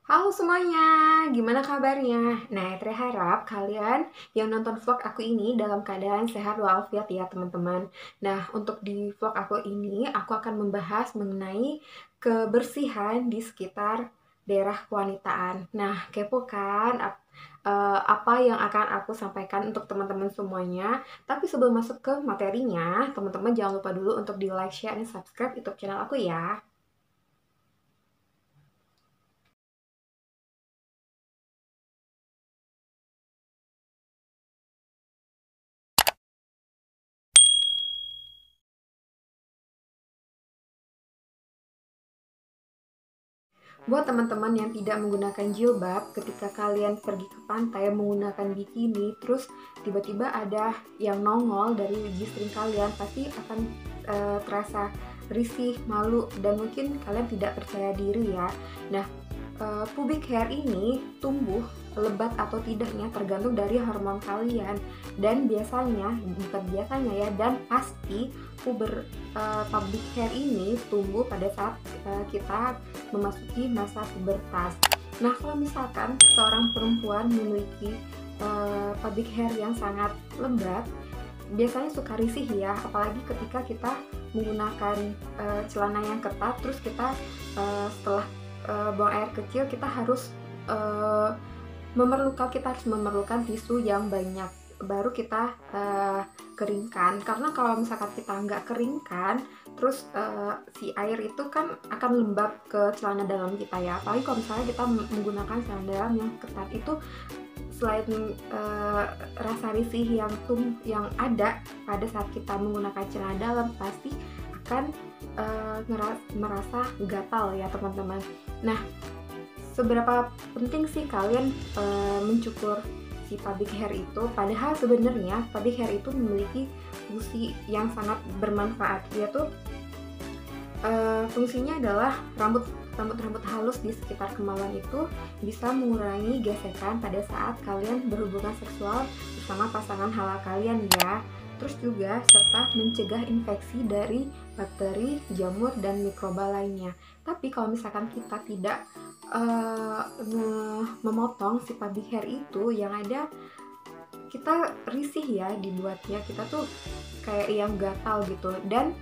Halo semuanya, gimana kabarnya? Nah, terharap kalian yang nonton vlog aku ini dalam keadaan sehat walafiat ya teman-teman. Nah, untuk di vlog aku ini, aku akan membahas mengenai kebersihan di sekitar daerah kewanitaan. Nah, kepo kan apa yang akan aku sampaikan untuk teman-teman semuanya. Tapi sebelum masuk ke materinya, teman-teman jangan lupa dulu untuk di like, share, dan subscribe YouTube channel aku ya. Buat teman-teman yang tidak menggunakan jilbab, ketika kalian pergi ke pantai menggunakan bikini, terus tiba-tiba ada yang nongol dari G-string kalian, pasti akan terasa risih, malu, dan mungkin kalian tidak percaya diri ya. Nah, pubic hair ini tumbuh lebat atau tidaknya tergantung dari hormon kalian, dan biasanya, bukan biasanya ya, dan pasti pubic hair ini tumbuh pada saat kita memasuki masa pubertas. Nah, kalau misalkan seorang perempuan memiliki pubic hair yang sangat lebat, biasanya suka risih ya, apalagi ketika kita menggunakan celana yang ketat, terus kita setelah buang air kecil kita harus memerlukan tisu yang banyak, baru kita keringkan. Karena kalau misalkan kita nggak keringkan, terus si air itu kan akan lembab ke celana dalam kita ya, apalagi kalau misalnya kita menggunakan celana dalam yang ketat. Itu selain rasa risih yang ada pada saat kita menggunakan celana dalam, pasti akan merasa gatal ya teman-teman. Nah, seberapa penting sih kalian mencukur si pubic hair itu? Padahal sebenarnya pubic hair itu memiliki fungsi yang sangat bermanfaat, yaitu fungsinya adalah rambut halus di sekitar kemaluan itu bisa mengurangi gesekan pada saat kalian berhubungan seksual bersama pasangan halal kalian ya. Terus juga serta mencegah infeksi dari bakteri, jamur, dan mikroba lainnya. Tapi kalau misalkan kita tidak memotong si pubic hair itu, yang ada kita risih ya dibuatnya, kita tuh kayak yang gatal gitu. Dan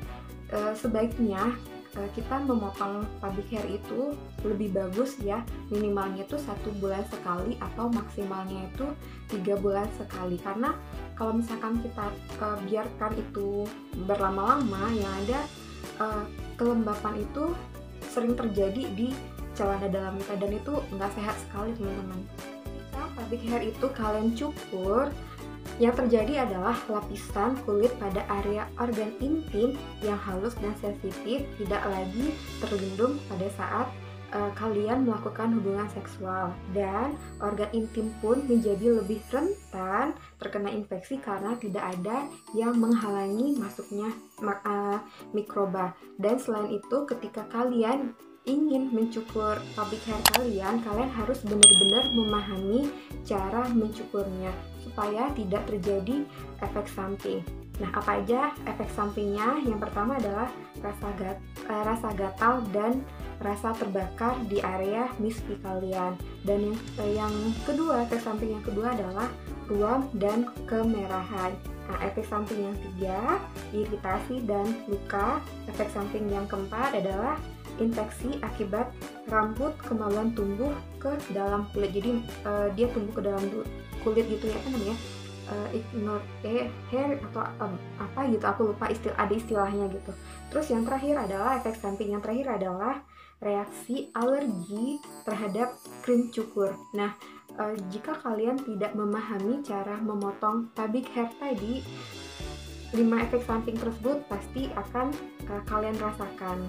sebaiknya kita memotong pubic hair itu lebih bagus ya, minimalnya itu 1 bulan sekali atau maksimalnya itu 3 bulan sekali. Karena kalau misalkan kita biarkan itu berlama-lama, yang ada kelembapan itu sering terjadi di celana dalam kita, dan itu nggak sehat sekali teman-teman. Ketika pubic hair itu kalian cukur, yang terjadi adalah lapisan kulit pada area organ intim yang halus dan sensitif tidak lagi terlindung pada saat kalian melakukan hubungan seksual, dan organ intim pun menjadi lebih rentan terkena infeksi karena tidak ada yang menghalangi masuknya mikroba. Dan selain itu, ketika kalian ingin mencukur pubic hair kalian harus benar-benar memahami cara mencukurnya supaya tidak terjadi efek samping. Nah, apa aja efek sampingnya? Yang pertama adalah rasa gatal dan rasa terbakar di area misfi kalian. Dan yang kedua, efek samping yang kedua adalah ruam dan kemerahan. Nah, efek samping yang ketiga, iritasi dan luka. Efek samping yang keempat adalah infeksi akibat rambut kemaluan tumbuh ke dalam kulit. Jadi dia tumbuh ke dalam kulit gitu ya, apa namanya, hair atau apa gitu, aku lupa ada istilahnya gitu. Terus yang terakhir adalah efek samping yang terakhir adalah reaksi alergi terhadap krim cukur. Nah, jika kalian tidak memahami cara memotong pubic hair tadi, 5 efek samping tersebut pasti akan kalian rasakan.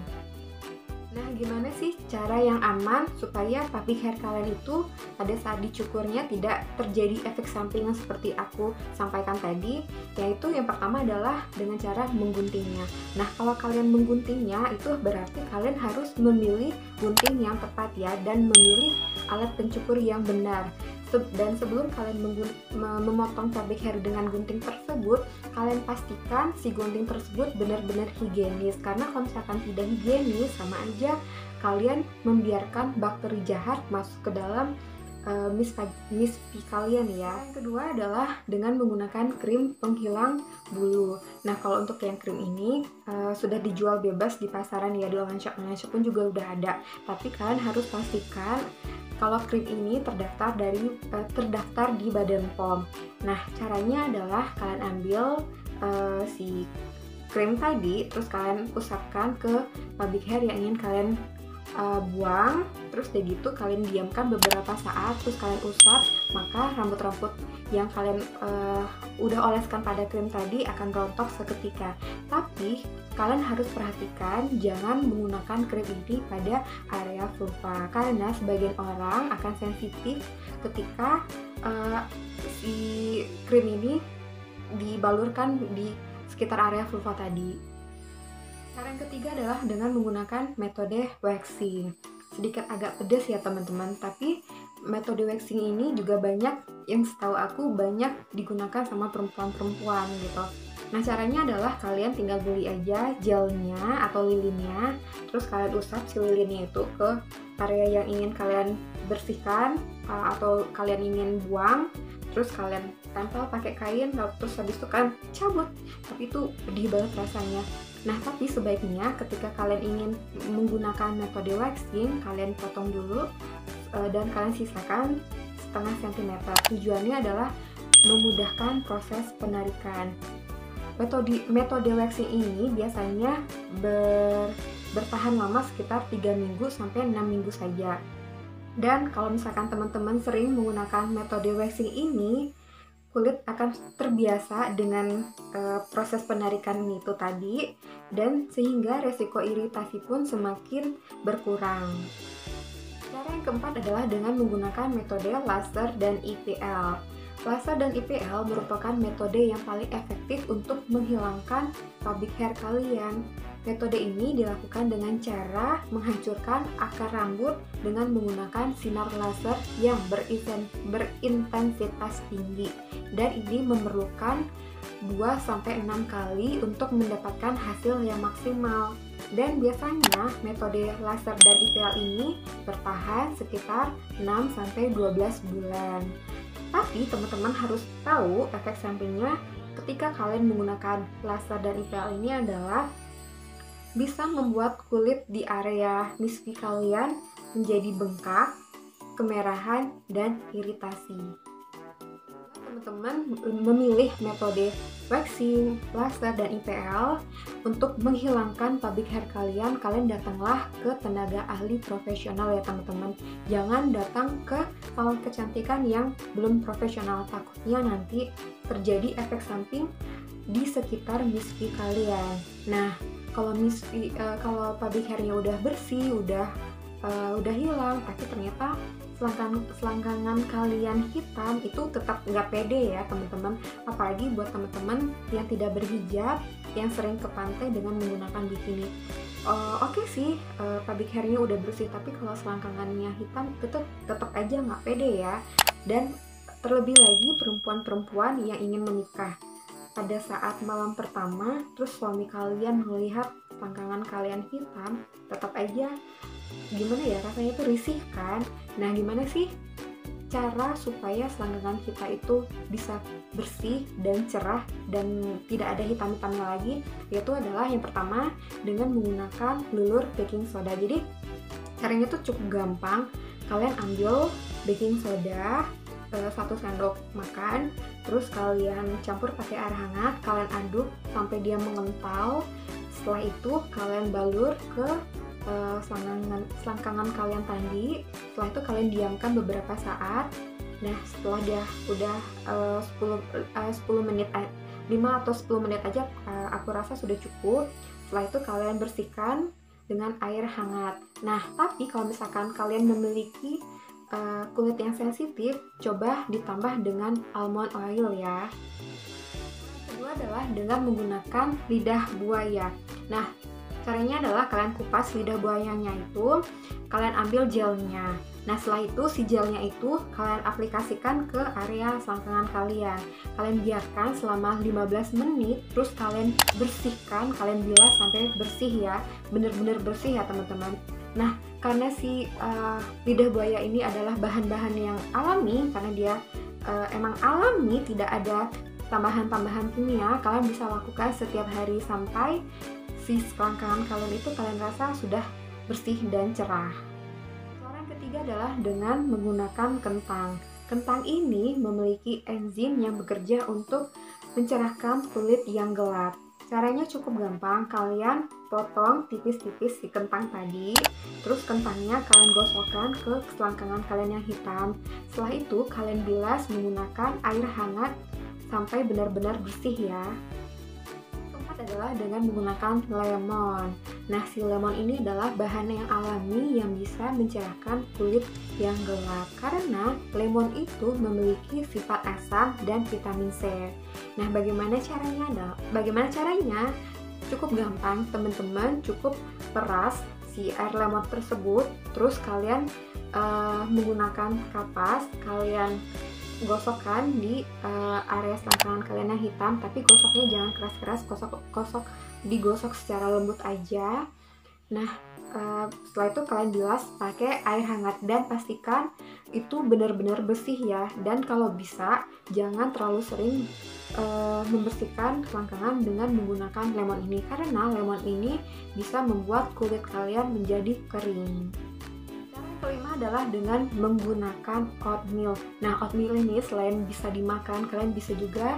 Nah, gimana sih cara yang aman supaya pubic hair kalian itu pada saat dicukurnya tidak terjadi efek samping yang seperti aku sampaikan tadi? Yaitu yang pertama adalah dengan cara mengguntingnya. Nah, kalau kalian mengguntingnya, itu berarti kalian harus memilih gunting yang tepat ya, dan memilih alat pencukur yang benar. Dan sebelum kalian memotong pubic hair dengan gunting tersebut, kalian pastikan si gunting tersebut benar-benar higienis, karena kalau misalkan tidak higienis sama aja kalian membiarkan bakteri jahat masuk ke dalam mispi kalian ya. Yang kedua adalah dengan menggunakan krim penghilang bulu. Nah, kalau untuk yang krim ini sudah dijual bebas di pasaran ya, di online shop pun juga udah ada. Tapi kalian harus pastikan kalau krim ini terdaftar di Badan POM. Nah, caranya adalah kalian ambil si krim tadi, terus kalian usapkan ke pubic hair yang ingin kalian buang, terus udah gitu kalian diamkan beberapa saat, terus kalian usap, maka rambut-rambut yang kalian udah oleskan pada krim tadi akan rontok seketika. Tapi kalian harus perhatikan jangan menggunakan krim ini pada area vulva, karena sebagian orang akan sensitif ketika si krim ini dibalurkan di sekitar area vulva tadi. Cara yang ketiga adalah dengan menggunakan metode waxing. Sedikit agak pedas ya teman-teman, tapi metode waxing ini juga banyak, yang setahu aku banyak digunakan sama perempuan-perempuan gitu. Nah, caranya adalah kalian tinggal beli aja gelnya atau lilinnya, terus kalian usap si lilinnya itu ke area yang ingin kalian bersihkan atau kalian ingin buang, terus kalian tempel pakai kain, terus habis itu kalian cabut. Tapi itu pedih banget rasanya. Nah, tapi sebaiknya ketika kalian ingin menggunakan metode waxing, kalian potong dulu dan kalian sisakan setengah sentimeter. Tujuannya adalah memudahkan proses penarikan. Metode waxing ini biasanya bertahan lama sekitar 3 minggu sampai 6 minggu saja. Dan kalau misalkan teman-teman sering menggunakan metode waxing ini, kulit akan terbiasa dengan proses penarikan itu tadi, dan sehingga resiko iritasi pun semakin berkurang. Cara yang keempat adalah dengan menggunakan metode laser dan IPL. Laser dan IPL merupakan metode yang paling efektif untuk menghilangkan pubic hair kalian. Metode ini dilakukan dengan cara menghancurkan akar rambut dengan menggunakan sinar laser yang berintensitas tinggi, dan ini memerlukan 2-6 kali untuk mendapatkan hasil yang maksimal. Dan biasanya metode laser dan IPL ini bertahan sekitar 6-12 bulan. Tapi teman-teman harus tahu efek sampingnya ketika kalian menggunakan laser dan IPL ini adalah bisa membuat kulit di area mispi kalian menjadi bengkak, kemerahan, dan iritasi. Teman-teman memilih metode waxing, laser, dan IPL untuk menghilangkan pubic hair kalian, kalian datanglah ke tenaga ahli profesional ya teman-teman. Jangan datang ke salon kecantikan yang belum profesional, takutnya nanti terjadi efek samping di sekitar mispi kalian. Nah, kalau pubic hairnya udah bersih, udah hilang, tapi ternyata selangkangan kalian hitam, itu tetap nggak pede ya teman-teman. Apalagi buat teman-teman yang tidak berhijab, yang sering ke pantai dengan menggunakan bikini. Oke sih, pubic hairnya udah bersih, tapi kalau selangkangannya hitam tetap aja nggak pede ya. Dan terlebih lagi perempuan-perempuan yang ingin menikah. Pada saat malam pertama, terus suami kalian melihat selangkangan kalian hitam, tetap aja gimana ya, rasanya itu risih kan. Nah, gimana sih cara supaya selangkangan kita itu bisa bersih dan cerah dan tidak ada hitam-hitamnya lagi? Yaitu adalah yang pertama dengan menggunakan lulur baking soda. Jadi caranya tuh cukup gampang. Kalian ambil baking soda 1 sendok makan, terus kalian campur pakai air hangat, kalian aduk sampai dia mengental. Setelah itu kalian balur ke selangkangan kalian tadi. Setelah itu kalian diamkan beberapa saat. Nah, setelah dia udah 10 menit, 5 atau 10 menit aja aku rasa sudah cukup. Setelah itu kalian bersihkan dengan air hangat. Nah, tapi kalau misalkan kalian memiliki kulit yang sensitif, coba ditambah dengan almond oil ya. Kedua adalah dengan menggunakan lidah buaya. Nah, caranya adalah kalian kupas lidah buayanya itu, kalian ambil gelnya, Nah, setelah itu si gelnya itu kalian aplikasikan ke area selangkangan kalian. Kalian biarkan selama 15 menit, terus kalian bersihkan, kalian bilas sampai bersih ya, bener-bener bersih ya teman-teman. Nah, karena si lidah buaya ini adalah bahan-bahan yang alami, karena dia emang alami, tidak ada tambahan-tambahan kimia, kalian bisa lakukan setiap hari sampai si selangkangan kalian itu kalian rasa sudah bersih dan cerah. Cara yang ketiga adalah dengan menggunakan kentang. Kentang ini memiliki enzim yang bekerja untuk mencerahkan kulit yang gelap. Caranya cukup gampang, kalian potong tipis-tipis si kentang tadi, terus kentangnya kalian gosokkan ke selangkangan kalian yang hitam. Setelah itu kalian bilas menggunakan air hangat sampai benar-benar bersih ya. Adalah dengan menggunakan lemon. Nah, si lemon ini adalah bahan yang alami yang bisa mencerahkan kulit yang gelap karena lemon itu memiliki sifat asam dan vitamin C. Nah, bagaimana caranya? Cukup gampang, teman-teman, cukup peras si air lemon tersebut, terus kalian menggunakan kapas, kalian gosokkan di area selangkangan kalian yang hitam, tapi gosoknya jangan keras-keras, digosok secara lembut aja. Nah, setelah itu kalian bilas pakai air hangat dan pastikan itu benar-benar bersih ya. Dan kalau bisa jangan terlalu sering membersihkan selangkangan dengan menggunakan lemon ini, karena lemon ini bisa membuat kulit kalian menjadi kering. Kelima adalah dengan menggunakan oatmeal. Nah, oatmeal ini selain bisa dimakan, kalian bisa juga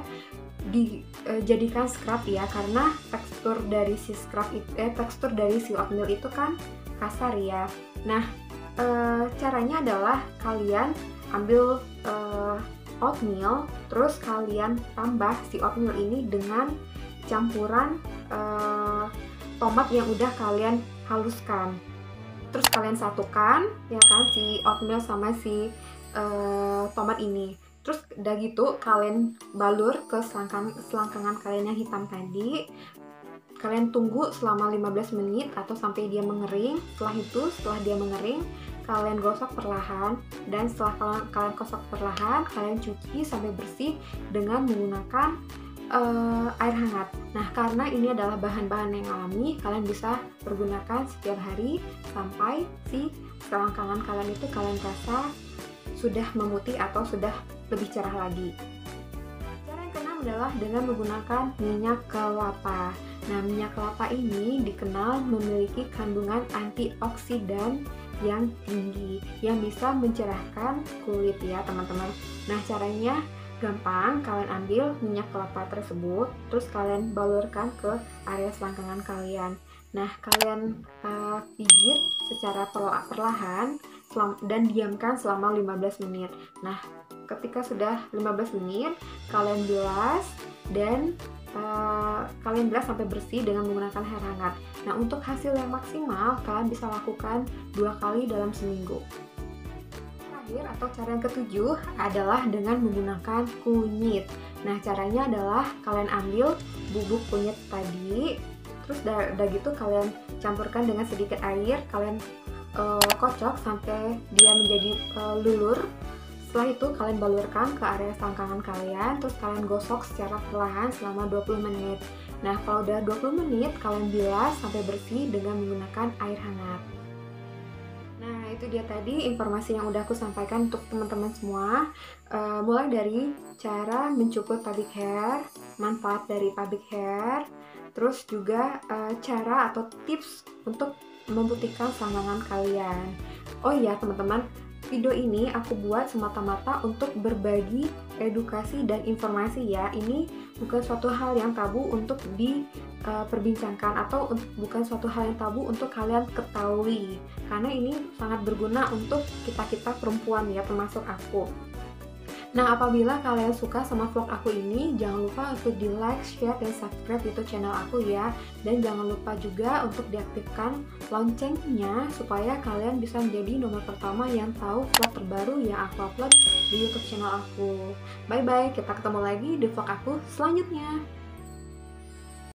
dijadikan scrub ya, karena tekstur dari si oatmeal itu kan kasar ya. Nah, caranya adalah kalian ambil oatmeal, terus kalian tambah si oatmeal ini dengan campuran tomat yang udah kalian haluskan. Terus kalian satukan ya kan si oatmeal sama si tomat ini. Terus udah gitu kalian balur ke selangkangan kalian yang hitam tadi. Kalian tunggu selama 15 menit atau sampai dia mengering. Setelah dia mengering, kalian gosok perlahan, dan setelah kalian gosok perlahan, kalian cuci sampai bersih dengan menggunakan air hangat. Nah, karena ini adalah bahan-bahan yang alami, kalian bisa pergunakan setiap hari sampai si selangkangan kalian itu kalian rasa sudah memutih atau sudah lebih cerah lagi. Cara yang keenam adalah dengan menggunakan minyak kelapa. Nah, minyak kelapa ini dikenal memiliki kandungan antioksidan yang tinggi yang bisa mencerahkan kulit ya teman-teman. Nah, caranya gampang, kalian ambil minyak kelapa tersebut, terus kalian balurkan ke area selangkangan kalian. Nah, kalian pijit secara perlahan dan diamkan selama 15 menit. Nah, ketika sudah 15 menit, kalian bilas dan kalian bilas sampai bersih dengan menggunakan air hangat. Nah, untuk hasil yang maksimal, kalian bisa lakukan 2 kali dalam seminggu. Atau cara yang ketujuh adalah dengan menggunakan kunyit. Nah, caranya adalah kalian ambil bubuk kunyit tadi, terus udah gitu kalian campurkan dengan sedikit air, kalian kocok sampai dia menjadi lulur. Setelah itu kalian balurkan ke area selangkangan kalian, terus kalian gosok secara perlahan selama 20 menit. Nah, kalau udah 20 menit, kalian bilas sampai bersih dengan menggunakan air hangat. Nah, itu dia tadi informasi yang udah aku sampaikan untuk teman-teman semua. Mulai dari cara mencukur pubic hair, manfaat dari pubic hair, terus juga cara atau tips untuk memutihkan selangkangan kalian. Oh iya teman-teman, video ini aku buat semata-mata untuk berbagi edukasi dan informasi ya. Ini bukan suatu hal yang tabu untuk diperbincangkan atau bukan suatu hal yang tabu untuk kalian ketahui, karena ini sangat berguna untuk kita perempuan ya, termasuk aku. Nah, apabila kalian suka sama vlog aku ini, jangan lupa untuk di like, share, dan subscribe YouTube channel aku ya. Dan jangan lupa juga untuk diaktifkan loncengnya supaya kalian bisa menjadi nomor pertama yang tahu vlog terbaru yang aku upload di YouTube channel aku. Bye bye, kita ketemu lagi di vlog aku selanjutnya.